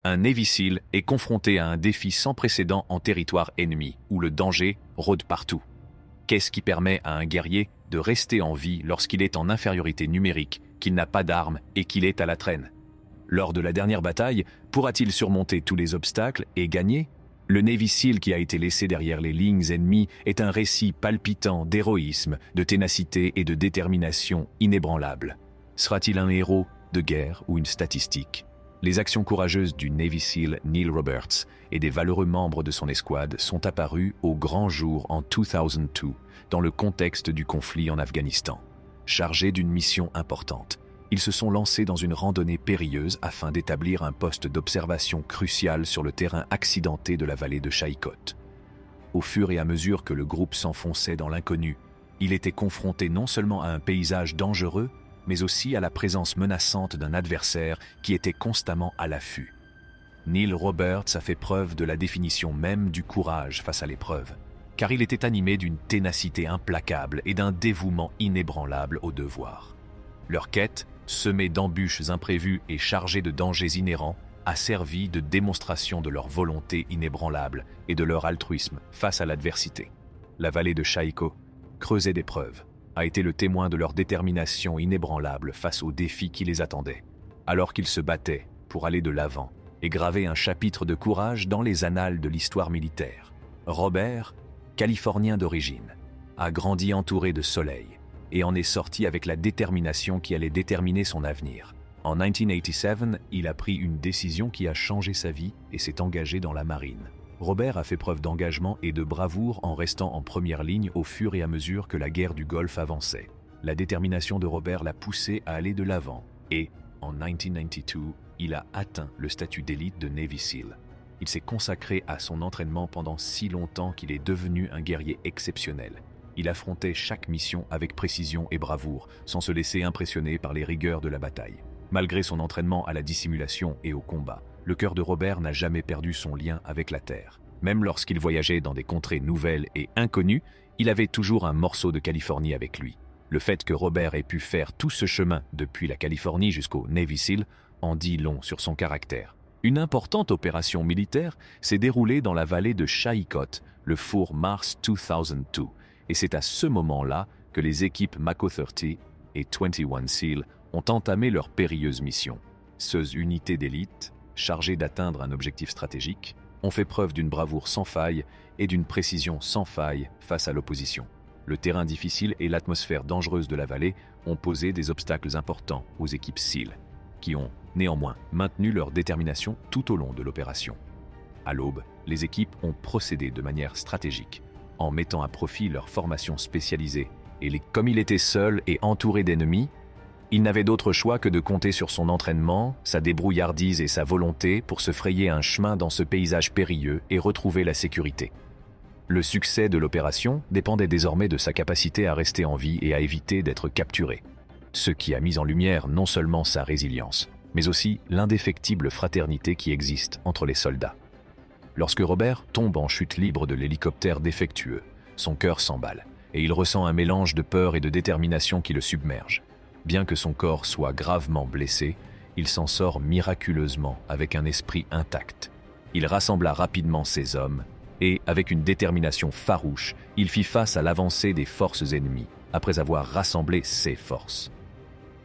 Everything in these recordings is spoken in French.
un Navy SEAL est confronté à un défi sans précédent en territoire ennemi, où le danger rôde partout. Qu'est-ce qui permet à un guerrier de rester en vie lorsqu'il est en infériorité numérique, qu'il n'a pas d'armes et qu'il est à la traîne? Lors de la dernière bataille, pourra-t-il surmonter tous les obstacles et gagner? Le Navy SEAL qui a été laissé derrière les lignes ennemies est un récit palpitant d'héroïsme, de ténacité et de détermination inébranlable. Sera-t-il un héros de guerre ou une statistique? Les actions courageuses du Navy SEAL Neil Roberts et des valeureux membres de son escouade sont apparues au grand jour en 2002 dans le contexte du conflit en Afghanistan. Chargés d'une mission importante, ils se sont lancés dans une randonnée périlleuse afin d'établir un poste d'observation crucial sur le terrain accidenté de la vallée de Shaikot. Au fur et à mesure que le groupe s'enfonçait dans l'inconnu, il était confronté non seulement à un paysage dangereux, mais aussi à la présence menaçante d'un adversaire qui était constamment à l'affût. Neil Roberts a fait preuve de la définition même du courage face à l'épreuve, car il était animé d'une ténacité implacable et d'un dévouement inébranlable au devoir. Leur quête, semée d'embûches imprévues et chargée de dangers inhérents, a servi de démonstration de leur volonté inébranlable et de leur altruisme face à l'adversité. La vallée de Shaikot, creusée d'épreuves, a été le témoin de leur détermination inébranlable face aux défis qui les attendaient, alors qu'ils se battaient pour aller de l'avant et graver un chapitre de courage dans les annales de l'histoire militaire. Robert, Californien d'origine, a grandi entouré de soleil et en est sorti avec la détermination qui allait déterminer son avenir. En 1987, il a pris une décision qui a changé sa vie et s'est engagé dans la marine. Robert a fait preuve d'engagement et de bravoure en restant en première ligne au fur et à mesure que la guerre du Golfe avançait. La détermination de Robert l'a poussé à aller de l'avant et, en 1992, il a atteint le statut d'élite de Navy SEAL. Il s'est consacré à son entraînement pendant si longtemps qu'il est devenu un guerrier exceptionnel. Il affrontait chaque mission avec précision et bravoure, sans se laisser impressionner par les rigueurs de la bataille. Malgré son entraînement à la dissimulation et au combat, le cœur de Robert n'a jamais perdu son lien avec la terre. Même lorsqu'il voyageait dans des contrées nouvelles et inconnues, il avait toujours un morceau de Californie avec lui. Le fait que Robert ait pu faire tout ce chemin depuis la Californie jusqu'au Navy SEAL en dit long sur son caractère. Une importante opération militaire s'est déroulée dans la vallée de Shaikot, le four Mars 2002, et c'est à ce moment-là que les équipes Mako 30 et 21 SEAL ont entamé leur périlleuse mission. Ces unités d'élite, chargées d'atteindre un objectif stratégique, ont fait preuve d'une bravoure sans faille et d'une précision sans faille face à l'opposition. Le terrain difficile et l'atmosphère dangereuse de la vallée ont posé des obstacles importants aux équipes SEAL, qui ont, néanmoins, maintenu leur détermination tout au long de l'opération. À l'aube, les équipes ont procédé de manière stratégique, en mettant à profit leur formation spécialisée, comme il était seul et entouré d'ennemis, il n'avait d'autre choix que de compter sur son entraînement, sa débrouillardise et sa volonté pour se frayer un chemin dans ce paysage périlleux et retrouver la sécurité. Le succès de l'opération dépendait désormais de sa capacité à rester en vie et à éviter d'être capturé, ce qui a mis en lumière non seulement sa résilience, mais aussi l'indéfectible fraternité qui existe entre les soldats. Lorsque Robert tombe en chute libre de l'hélicoptère défectueux, son cœur s'emballe et il ressent un mélange de peur et de détermination qui le submerge. Bien que son corps soit gravement blessé, il s'en sort miraculeusement avec un esprit intact. Il rassembla rapidement ses hommes et, avec une détermination farouche, il fit face à l'avancée des forces ennemies après avoir rassemblé ses forces.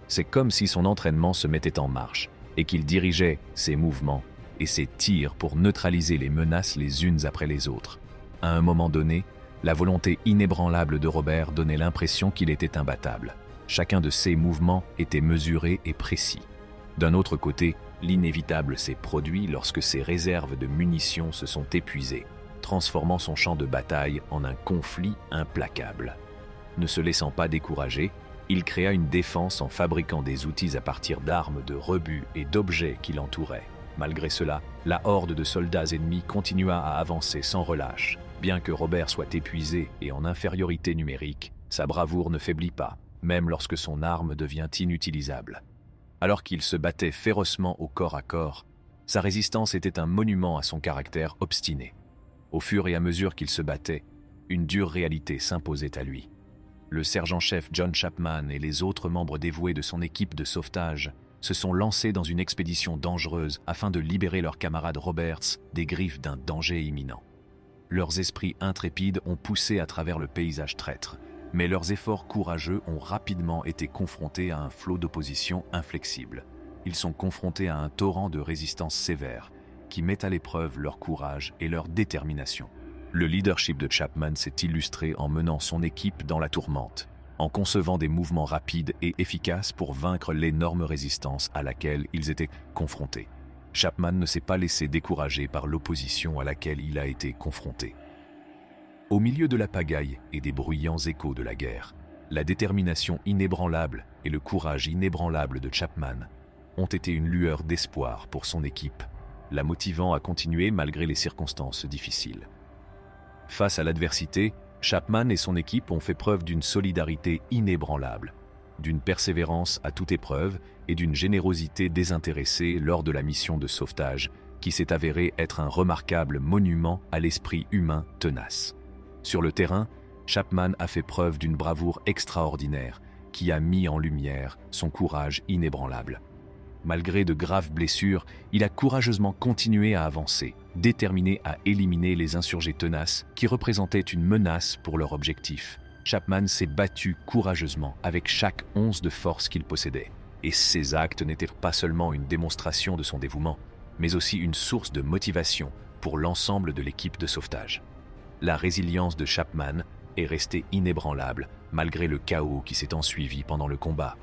C'est comme si son entraînement se mettait en marche et qu'il dirigeait ses mouvements et ses tirs pour neutraliser les menaces les unes après les autres. À un moment donné, la volonté inébranlable de Robert donnait l'impression qu'il était imbattable. Chacun de ses mouvements était mesuré et précis. D'un autre côté, l'inévitable s'est produit lorsque ses réserves de munitions se sont épuisées, transformant son champ de bataille en un conflit implacable. Ne se laissant pas décourager, il créa une défense en fabriquant des outils à partir d'armes, de rebuts et d'objets qui l'entouraient. Malgré cela, la horde de soldats ennemis continua à avancer sans relâche. Bien que Robert soit épuisé et en infériorité numérique, sa bravoure ne faiblit pas, même lorsque son arme devient inutilisable. Alors qu'il se battait férocement au corps à corps, sa résistance était un monument à son caractère obstiné. Au fur et à mesure qu'il se battait, une dure réalité s'imposait à lui. Le sergent-chef John Chapman et les autres membres dévoués de son équipe de sauvetage se sont lancés dans une expédition dangereuse afin de libérer leur camarade Roberts des griffes d'un danger imminent. Leurs esprits intrépides ont poussé à travers le paysage traître, mais leurs efforts courageux ont rapidement été confrontés à un flot d'opposition inflexible. Ils sont confrontés à un torrent de résistance sévère qui met à l'épreuve leur courage et leur détermination. Le leadership de Chapman s'est illustré en menant son équipe dans la tourmente, en concevant des mouvements rapides et efficaces pour vaincre l'énorme résistance à laquelle ils étaient confrontés. Chapman ne s'est pas laissé décourager par l'opposition à laquelle il a été confronté. Au milieu de la pagaille et des bruyants échos de la guerre, la détermination inébranlable et le courage inébranlable de Chapman ont été une lueur d'espoir pour son équipe, la motivant à continuer malgré les circonstances difficiles. Face à l'adversité, Chapman et son équipe ont fait preuve d'une solidarité inébranlable, d'une persévérance à toute épreuve et d'une générosité désintéressée lors de la mission de sauvetage qui s'est avérée être un remarquable monument à l'esprit humain tenace. Sur le terrain, Chapman a fait preuve d'une bravoure extraordinaire qui a mis en lumière son courage inébranlable. Malgré de graves blessures, il a courageusement continué à avancer, déterminé à éliminer les insurgés tenaces qui représentaient une menace pour leur objectif. Chapman s'est battu courageusement avec chaque once de force qu'il possédait. Et ses actes n'étaient pas seulement une démonstration de son dévouement, mais aussi une source de motivation pour l'ensemble de l'équipe de sauvetage. La résilience de Chapman est restée inébranlable malgré le chaos qui s'est ensuivi pendant le combat.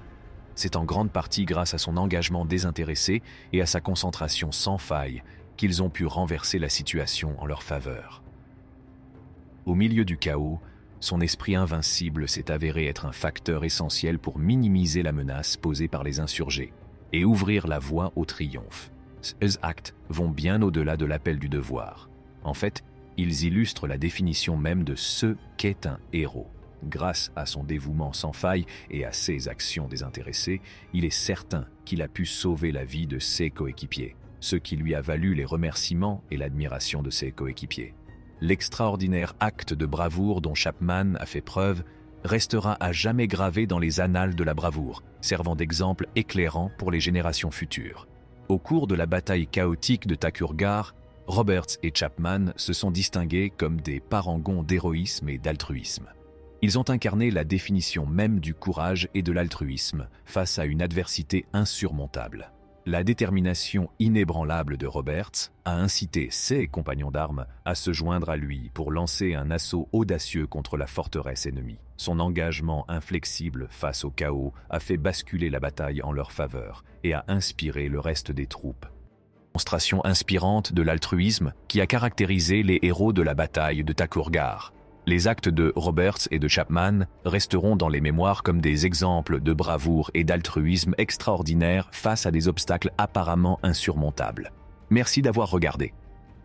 C'est en grande partie grâce à son engagement désintéressé et à sa concentration sans faille qu'ils ont pu renverser la situation en leur faveur. Au milieu du chaos, son esprit invincible s'est avéré être un facteur essentiel pour minimiser la menace posée par les insurgés et ouvrir la voie au triomphe. Ces actes vont bien au-delà de l'appel du devoir. En fait, ils illustrent la définition même de ce qu'est un héros. Grâce à son dévouement sans faille et à ses actions désintéressées, il est certain qu'il a pu sauver la vie de ses coéquipiers, ce qui lui a valu les remerciements et l'admiration de ses coéquipiers. L'extraordinaire acte de bravoure dont Chapman a fait preuve restera à jamais gravé dans les annales de la bravoure, servant d'exemple éclairant pour les générations futures. Au cours de la bataille chaotique de Thakurgar, Roberts et Chapman se sont distingués comme des parangons d'héroïsme et d'altruisme. Ils ont incarné la définition même du courage et de l'altruisme face à une adversité insurmontable. La détermination inébranlable de Roberts a incité ses compagnons d'armes à se joindre à lui pour lancer un assaut audacieux contre la forteresse ennemie. Son engagement inflexible face au chaos a fait basculer la bataille en leur faveur et a inspiré le reste des troupes. Démonstration inspirante de l'altruisme qui a caractérisé les héros de la bataille de Thakurgar. Les actes de Roberts et de Chapman resteront dans les mémoires comme des exemples de bravoure et d'altruisme extraordinaires face à des obstacles apparemment insurmontables. Merci d'avoir regardé.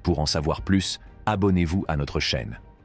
Pour en savoir plus, abonnez-vous à notre chaîne.